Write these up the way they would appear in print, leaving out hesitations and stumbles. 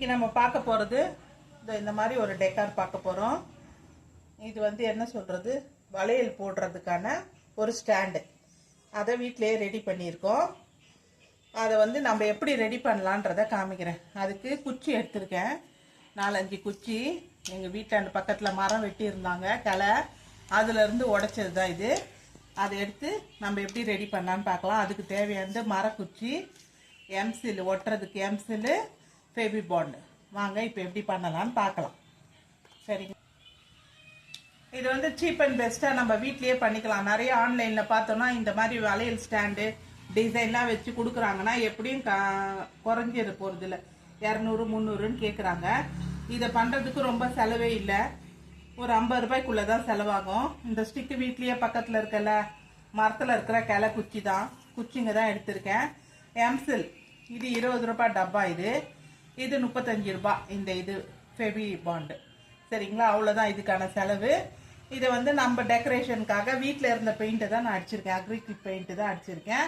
இன்றைக்கி நம்ம பார்க்க போகிறது இந்த மாதிரி ஒரு டெக்கார் பார்க்க போகிறோம். இது வந்து என்ன சொல்கிறது, வளையல் போடுறதுக்கான ஒரு ஸ்டாண்டு. அதை வீட்டிலேயே ரெடி பண்ணியிருக்கோம். அதை வந்து நம்ம எப்படி ரெடி பண்ணலான்றதை காமிக்கிறேன். அதுக்கு குச்சி எடுத்திருக்கேன், 4-5 குச்சி. எங்கள் வீட்டாண்டு பக்கத்தில் மரம் வெட்டியிருந்தாங்க, கிளை, அதுலேருந்து உடைச்சது தான் இது. அதை எடுத்து நம்ம எப்படி ரெடி பண்ணலான்னு பார்க்கலாம். அதுக்கு தேவையானது மரக்குச்சி, எம்சில் ஒட்டுறதுக்கு எம்சில், ஃபெவி பாண்டு. வாங்க இப்போ எப்படி பண்ணலான்னு பார்க்கலாம். சரிங்க, இது வந்து சீப் அண்ட் பெஸ்ட்டாக நம்ம வீட்லேயே பண்ணிக்கலாம். நிறைய ஆன்லைனில் பார்த்தோன்னா இந்த மாதிரி வளையல் ஸ்டாண்டு டிசைன்லாம் வச்சு கொடுக்குறாங்கன்னா எப்படியும் குறைஞ்சிட போகிறது இல்லை, 200-300ன்னு கேட்குறாங்க. இதை பண்ணுறதுக்கு ரொம்ப செலவே இல்லை, ஒரு 50 ரூபாய்க்குள்ளே தான் செலவாகும். இந்த ஸ்டிக்கு வீட்லேயே பக்கத்தில் இருக்கல மரத்தில் இருக்கிற கிளை குச்சி தான், குச்சிங்க தான் எடுத்திருக்கேன். எம்சில் இது 20 ரூபாய் டப்பா, இது 35 ரூபாய். இந்த இது ஃபெவி பாண்டு. சரிங்களா, அவ்வளோதான் இதுக்கான செலவு. இதை வந்து நம்ம டெக்கரேஷனுக்காக வீட்டில் இருந்த பெயிண்ட்டை தான் நான் அடிச்சிருக்கேன், அக்ரிலிக் பெயிண்ட்டு தான் அடிச்சிருக்கேன்.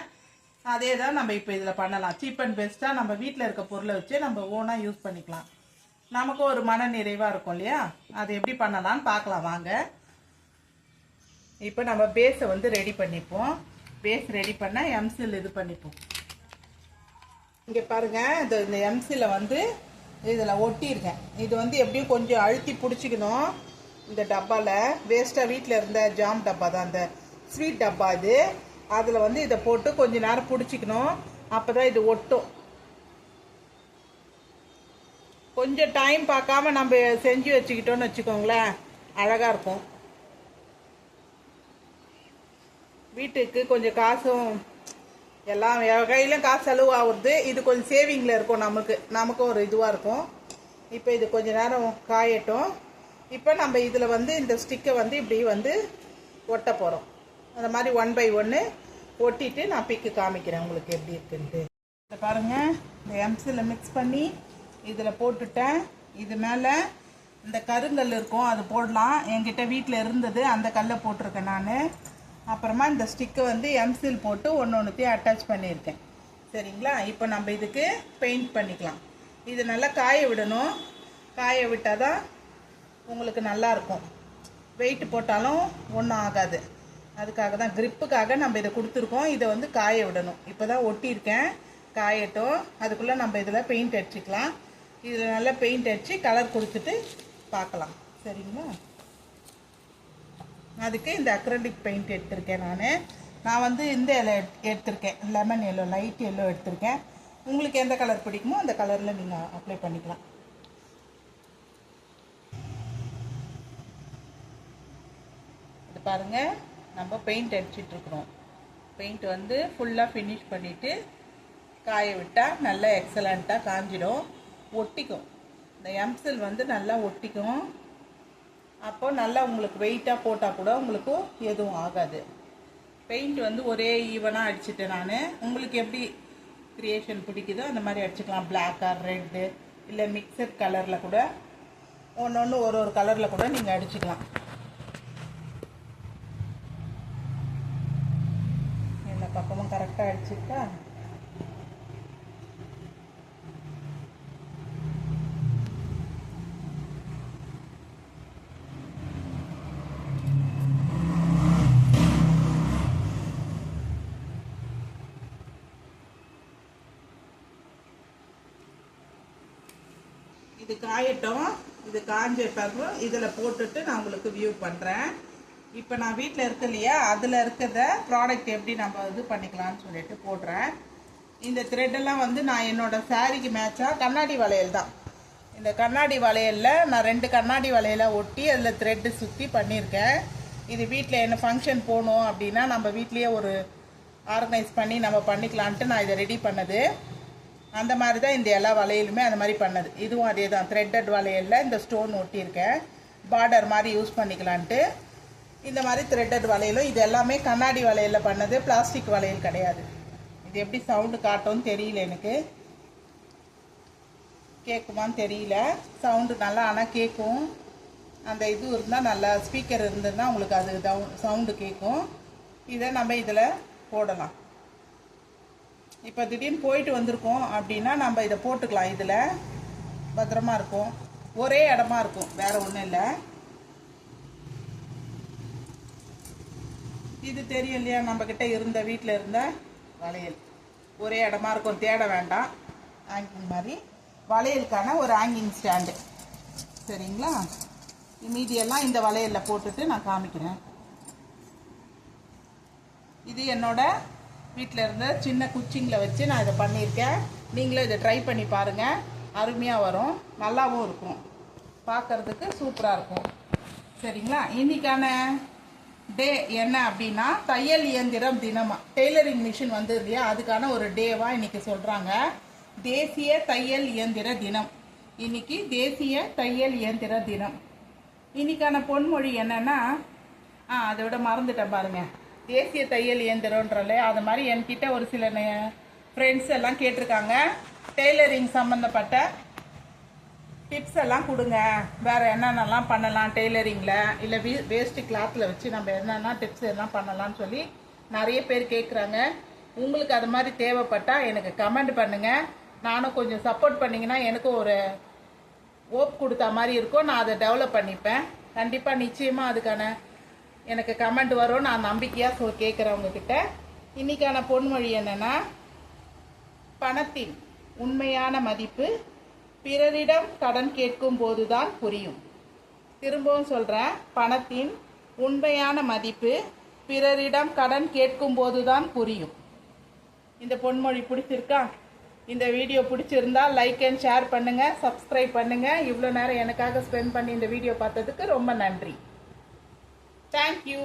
அதே தான் நம்ம இப்போ இதில் பண்ணலாம். சீப் அண்ட் பெஸ்ட்டாக நம்ம வீட்டில் இருக்க பொருளை வச்சு நம்ம ஓனாக யூஸ் பண்ணிக்கலாம். நமக்கு ஒரு மன நிறைவாக இருக்கும் இல்லையா. அதை எப்படி பண்ணலான்னு பார்க்கலாம் வாங்க. இப்போ நம்ம பேஸை வந்து ரெடி பண்ணிப்போம். பேஸ் ரெடி பண்ண எம்சில் இது பண்ணிப்போம். இங்கே பாருங்கள், இந்த எம்சியில் வந்து இதில் ஒட்டியிருக்கேன். இது வந்து எப்படியும் கொஞ்சம் அழுத்தி பிடிச்சிக்கணும். இந்த டப்பாவில் வேஸ்ட்டாக வீட்டில் இருந்த ஜாம் டப்பா தான், இந்த ஸ்வீட் டப்பா இது. அதில் வந்து இதை போட்டு கொஞ்சம் நேரம் பிடிச்சிக்கணும், அப்போ தான் இது ஒட்டும். கொஞ்சம் டைம் பார்க்காம நம்ம செஞ்சு வச்சுக்கிட்டோன்னு வச்சுக்கோங்களேன், அழகாக இருக்கும். வீட்டுக்கு கொஞ்சம் காசும் எல்லாம் கையிலும் காசு செலவு ஆகுறது. இது கொஞ்சம் சேவிங்கில் இருக்கும், நமக்கு ஒரு இதுவாக இருக்கும். இப்போ இது கொஞ்ச நேரம் காயட்டும். இப்போ நம்ம இதில் வந்து இந்த ஸ்டிக்கை வந்து இப்படி வந்து ஒட்ட போகிறோம். அந்த மாதிரி 1 by 1 ஒட்டிட்டு நான் பிக்கு காமிக்கிறேன் உங்களுக்கு எப்படி இருக்குன்ட்டு. இதை பாருங்கள், இந்த எம்சியில் மிக்ஸ் பண்ணி இதில் போட்டுட்டேன். இது மேலே இந்த கருங்கல் இருக்கும், அது போடலாம். என்கிட்ட வீட்டில் இருந்தது, அந்த கல்லை போட்டிருக்கேன் நான். அப்புறமா இந்த ஸ்டிக்கை வந்து எம்சில் போட்டு ஒன்றையும் அட்டாச் பண்ணியிருக்கேன். சரிங்களா, இப்போ நம்ம இதுக்கு பெயிண்ட் பண்ணிக்கலாம். இது நல்லா காய விடணும். காய விட்டால் தான் உங்களுக்கு நல்லாயிருக்கும். வெயிட் போட்டாலும் ஒன்றும் ஆகாது. அதுக்காக தான், கிரிப்புக்காக நம்ம இதை கொடுத்துருக்கோம். இதை வந்து காய விடணும். இப்போ தான் ஒட்டியிருக்கேன், காயட்டும். அதுக்குள்ளே நம்ம இதில் பெயிண்ட் அடிச்சிக்கலாம். இதில் நல்லா பெயிண்ட் அடித்து கலர் கொடுத்துட்டு பார்க்கலாம். சரிங்களா, அதுக்கு இந்த அக்ரிலிக் பெயிண்ட் எடுத்திருக்கேன் நான் வந்து இந்த எல்லோ எடுத்திருக்கேன், லெமன் எல்லோ, லைட் எல்லோ எடுத்திருக்கேன். உங்களுக்கு எந்த கலர் பிடிக்குமோ அந்த கலரில் நீங்கள் அப்ளை பண்ணிக்கலாம். இது பாருங்கள், நம்ம பெயிண்ட் அடிச்சிட்ருக்குறோம். பெயிண்ட் வந்து ஃபுல்லாக ஃபினிஷ் பண்ணிவிட்டு காய விட்டால் நல்லா எக்ஸலண்ட்டாக காஞ்சிடும், ஒட்டிக்கும். இந்த எம்சில் வந்து நல்லா ஒட்டிக்கும். அப்போது நல்லா உங்களுக்கு வெயிட்டாக போட்டால் கூட உங்களுக்கு எதுவும் ஆகாது. பெயிண்ட் வந்து ஒரே ஈவனாக அடிச்சுட்டேன் நான். உங்களுக்கு எப்படி க்ரியேஷன் பிடிக்குதோ அந்த மாதிரி அடிச்சுக்கலாம். பிளாக் ஆர் ரெட்டு, இல்லை மிக்சட் கலரில் கூட ஒன்று ஒரு கலரில் கூட நீங்கள் அடிச்சுக்கலாம். எல்லா பக்கமும் கரெக்டாக அடிச்சுட்டா இது காயட்டும். இது காஞ்ச பிறகு இதில் போட்டுட்டு நான் உங்களுக்கு வியூ பண்ணுறேன். இப்போ நான் வீட்டில் இருக்க இல்லையா, அதில் இருக்கிறத ப்ராடக்ட் எப்படி நம்ம இது பண்ணிக்கலாம்னு சொல்லிட்டு போடுறேன். இந்த த்ரெட்டெல்லாம் வந்து நான் என்னோடய சாரீக்கு மேட்சாக கண்ணாடி வளையல் தான். இந்த கண்ணாடி வளையலில் நான் 2 கண்ணாடி வளையலை ஒட்டி அதில் த்ரெட்டு சுற்றி பண்ணியிருக்கேன். இது வீட்டில் என்ன ஃபங்க்ஷன் போகணும் அப்படின்னா நம்ம வீட்லேயே ஒரு ஆர்கனைஸ் பண்ணி நம்ம பண்ணிக்கலான்ட்டு நான் இதை ரெடி பண்ணது. அந்த மாதிரி தான் இந்த எல்லா வளையலுமே அந்த மாதிரி பண்ணது. இதுவும் அதே தான், த்ரெட்டட் வளையலில் இந்த ஸ்டோன் ஒட்டியிருக்கேன், பார்டர் மாதிரி யூஸ் பண்ணிக்கலான்ட்டு. இந்த மாதிரி த்ரெட்டட் வளையலும் இது எல்லாமே கண்ணாடி வளையலில் பண்ணது, பிளாஸ்டிக் வளையல் கிடையாது. இது எப்படி சவுண்டு காட்டும்னு தெரியல, எனக்கு கேட்குமான்னு தெரியல. சவுண்டு நல்லா ஆனால் கேட்கும். அந்த இது இருந்தால் நல்லா, ஸ்பீக்கர் இருந்ததுன்னா உங்களுக்கு அது சவுண்டு கேட்கும். இதை நம்ம இதில் போடலாம். இப்போ திடீர்னு போயிட்டு வந்திருக்கோம் அப்படின்னா நம்ம இதை போட்டுக்கலாம். இதில் பத்திரமா இருக்கும், ஒரே இடமா இருக்கும், வேற ஒன்றும் இல்லை. இது தெரியும் இல்லையா, நம்மக்கிட்ட இருந்த வீட்டில் இருந்த வளையல் ஒரே இடமா இருக்கும், தேட வேண்டாம். ஹேங்கிங் மாதிரி வளையலுக்கான ஒரு ஹேங்கிங் ஸ்டாண்டு. சரிங்களா, மீதியெல்லாம் இந்த வளையலில் போட்டுட்டு நான் காமிக்கிறேன். இது என்னோட வீட்டில் இருந்த சின்ன குச்சிங்கில் வச்சு நான் இதை பண்ணியிருக்கேன். நீங்களும் இதை ட்ரை பண்ணி பாருங்கள், அருமையாக வரும், நல்லாவும் இருக்கும், பார்க்குறதுக்கு சூப்பராக இருக்கும். சரிங்களா, இன்றைக்கான டே என்ன அப்படின்னா தையல் இயந்திரம் தினமா, டெய்லரிங் மிஷின் வந்து இல்லையா, அதுக்கான ஒரு டேவாக இன்றைக்கி சொல்கிறாங்க. தேசிய தையல் இயந்திர தினம். இன்னைக்கு தேசிய தையல் இயந்திர தினம். இன்னைக்கான பொன்மொழி என்னன்னா, அதை விட மறந்துட்டேன் பாருங்க. தேசிய தையல் இயந்திரம்ன்றல அது மாதிரி என்கிட்ட ஒரு சில ஃப்ரெண்ட்ஸ் எல்லாம் கேட்டிருக்காங்க, டெய்லரிங் சம்மந்தப்பட்ட டிப்ஸ் எல்லாம் கொடுங்க, வேறு என்னென்னலாம் பண்ணலாம் டெய்லரிங்கில், இல்லை வேஸ்ட்டு கிளாத்தில் வச்சு நம்ம என்னென்ன டிப்ஸ் எல்லாம் பண்ணலாம்னு சொல்லி நிறைய பேர் கேட்குறாங்க. உங்களுக்கு அது மாதிரி தேவைப்பட்டால் எனக்கு கமெண்ட் பண்ணுங்கள். நானும் கொஞ்சம் சப்போர்ட் பண்ணிங்கன்னா எனக்கும் ஒரு ஓப் கொடுத்தா மாதிரி இருக்கும், நான் அதை டெவலப் பண்ணிப்பேன். கண்டிப்பாக நிச்சயமாக அதுக்கான எனக்கு கமெண்ட் வரும், நான் நம்பிக்கையாக கேட்குறேன் உங்ககிட்ட. இன்றைக்கான பொன்மொழி என்னென்னா, பணத்தின் உண்மையான மதிப்பு பிறரிடம் கடன் கேட்கும் போதுதான் புரியும். திரும்பவும் சொல்கிறேன், பணத்தின் உண்மையான மதிப்பு பிறரிடம் கடன் கேட்கும் போதுதான் புரியும். இந்த பொன்மொழி பிடிச்சிருக்கா? இந்த வீடியோ பிடிச்சிருந்தா லைக் அண்ட் ஷேர் பண்ணுங்கள், சப்ஸ்கிரைப் பண்ணுங்கள். இவ்வளோ நேரம் எனக்காக ஸ்பெண்ட் பண்ணி இந்த வீடியோ பார்த்ததுக்கு ரொம்ப நன்றி. தேங்க்யூ.